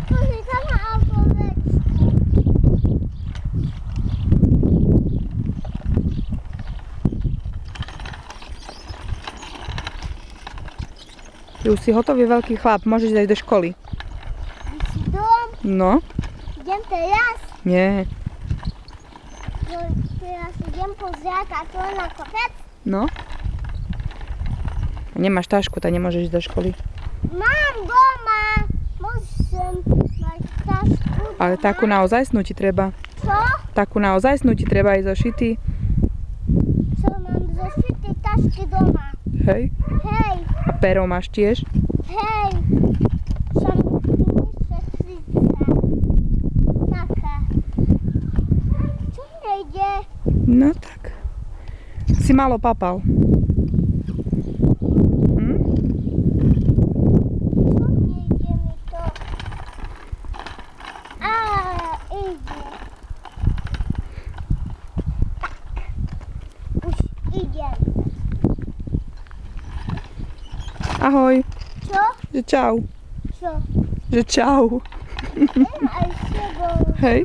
Pozri, tam má autovečku. Ty už si hotový veľký chlap, môžeš ísť do školy. Si dom? No? Idem teraz? Nie. Teraz idem pozrieť a to na kopec? No? Nemáš tašku, tak nemôžeš ísť do školy. Mám doma. Môžem mať tašku doma. Ale takú naozajstnú ti treba. Čo? Takú naozajstnú ti treba aj zošitý. Čo mám zošité tašky doma? Hej. Hej, A pero máš tiež? hej. Som šetrice. Taká. Čo nejde? No tak. Si málo papal. Hm? Čo nejde mi to? Á, ide. Tak. Už idem. Ahoj. Čo? Že čau. Čo? Že čau. Aj s tebou. Hej.